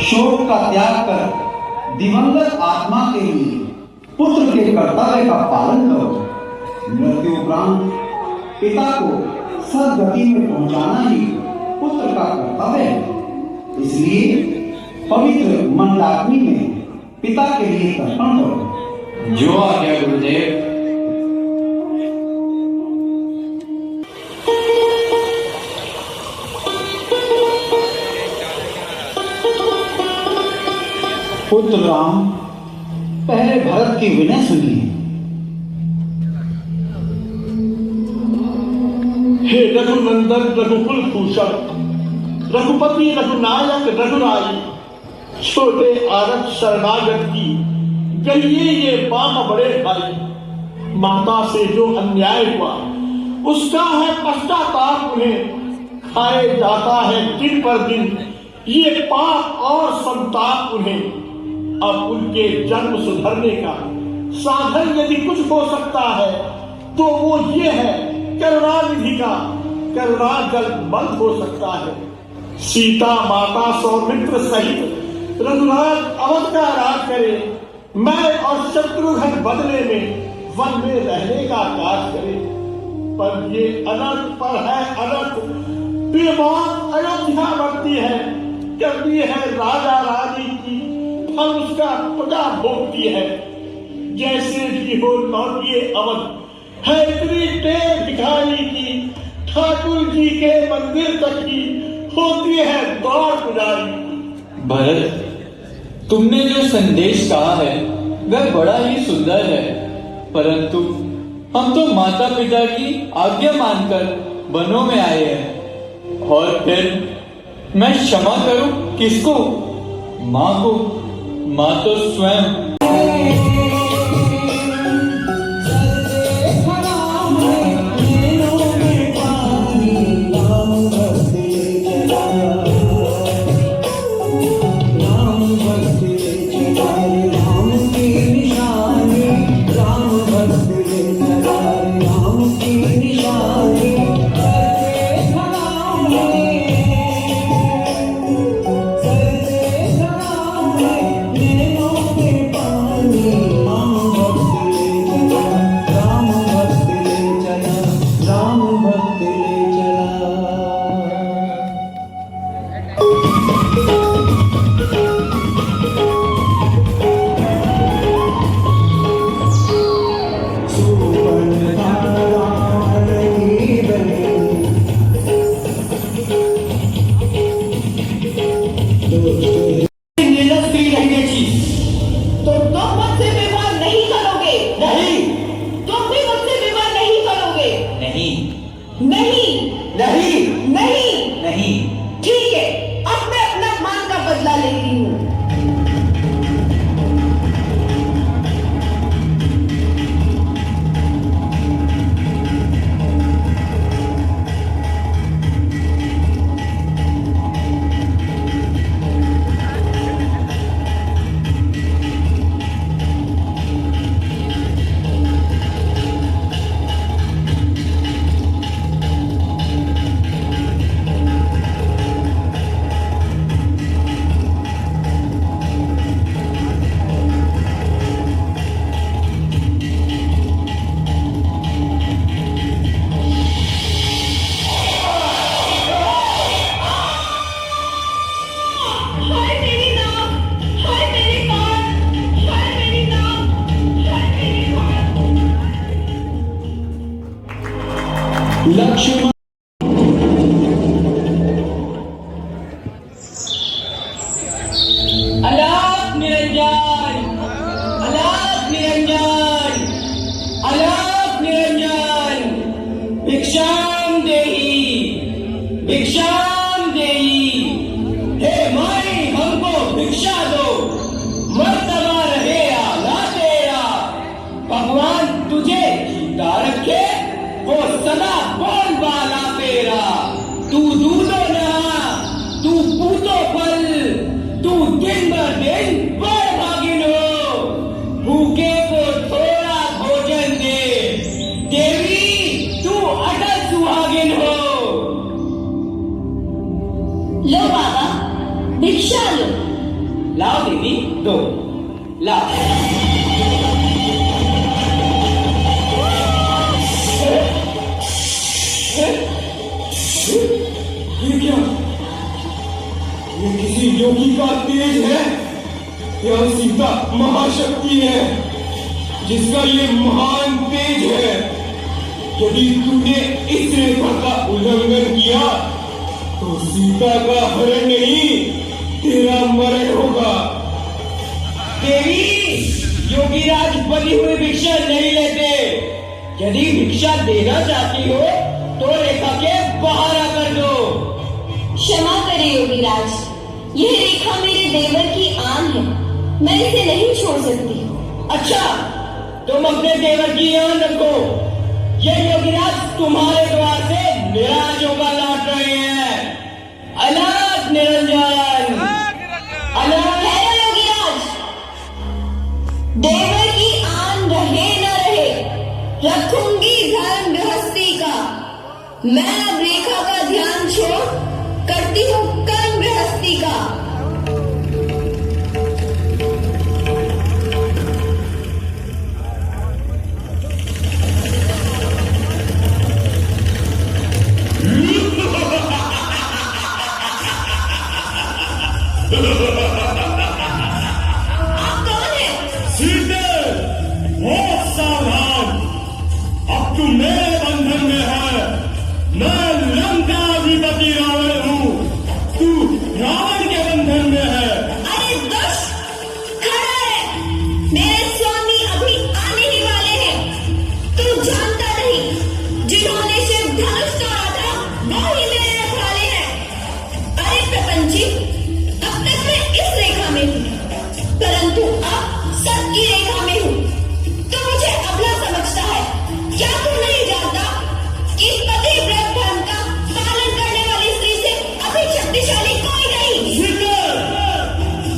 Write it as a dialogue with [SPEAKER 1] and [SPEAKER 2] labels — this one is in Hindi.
[SPEAKER 1] शोक का त्याग कर दिवंगत आत्मा के लिए पुत्र के कर्तव्य का पालन करो। मृत्यु उपरांत पिता को सद्गति में पहुंचाना ही पुत्र का कर्तव्य है। इसलिए पवित्र मंदाग्नि में पिता के लिए तर्पण करो।
[SPEAKER 2] जो आज्ञा गुरुदेव।
[SPEAKER 1] पुत्र राम, पहले भरत की विनय सुनिए।
[SPEAKER 3] हे रघुनंदन रघुकुल भूषण, रघुपति रघुनायक रघुराई, छोटे आरत शरणागत की गलिए ये बाम बड़े भाई। माता से जो अन्याय हुआ उसका है पश्चाताप, उन्हें खाए जाता है दिन पर दिन ये पाप और संताप उन्हें। अब उनके जन्म सुधरने का साधन यदि कुछ हो सकता है तो वो ये है करुणानिधि का करुणा जल बंद हो सकता है। सीता माता सौमित्र सहित रघुनाथ अवध का राज करे, मैं और शत्रुघ्न बदले में वन में रहने का काज करे। पर ये अनर्थ पर है अनर्थ, बेबाक अयोध्या बढ़ती है, करती है राजा रानी की, फल उसका प्रजा भोगती है। जैसे भी हो लौटिए अवध, है इतनी टेर भिखारी की, ठाकुर जी के मंदिर तक की होती है दौड़ पुजारी।
[SPEAKER 2] भरत, तुमने जो संदेश कहा है वह बड़ा ही सुंदर है, परंतु हम तो माता पिता की आज्ञा मानकर वनों में आए हैं। और फिर मैं क्षमा करूं किसको? माँ को? माँ तो स्वयं।
[SPEAKER 1] नहीं।
[SPEAKER 4] ठीक है, अब मैं अपना मान का बदला लेती हूँ।
[SPEAKER 1] लक्ष्मण
[SPEAKER 5] अलाप निरंजन, अलाप निरंजन, अलाप निरंजन, भिक्षाम देहि, भिक्षाम देहि। हे माई, हमको भिक्षा दो, मर्तबा रहे या ना तेरा, भगवान तुझे जीता रखे, वो सदा बोल बाला तेरा। तू दूधो नहा, तू पूतो फल, तू दिन ब दिन बड़ भागिन हो, भूखे को थोड़ा भोजन दे, देवी तू अटल सुहागिन हो।
[SPEAKER 4] लो बाबा, भिक्षा लो।
[SPEAKER 5] लाओ देवी, दो, लाओ।
[SPEAKER 6] ये क्या? ये किसी योगी का तेज है या सीता महाशक्ति है जिसका ये महान तेज है? यदि तूने इस रेखा का उल्लंघन किया तो सीता का हरण नहीं, तेरा मरण होगा।
[SPEAKER 5] देवी, योगीराज बनी हुई भिक्षा नहीं लेते। यदि भिक्षा देना चाहती हो तो रेखा के बाहर आकर दो।
[SPEAKER 4] क्षमा करें योगीराज, यह रेखा मेरे देवर की आन है, मैं इसे नहीं छोड़ सकती।
[SPEAKER 5] अच्छा, तुम अपने देवर की आन रखो। ये योगीराज तुम्हारे द्वार से निराश होकर लौट रहे हैं। अनाथ निरंजन, अनाथ
[SPEAKER 4] है ना योगीराज, देवर की आन रहे न रहे, रखूंगी धर्म गृहस्थी का। मैं अब रेखा का ध्यान छोड़ करती हूँ कर्म गृहस्थी का। आप कौन है?
[SPEAKER 3] सीते, बहुत सावधान, अब तुम मेरे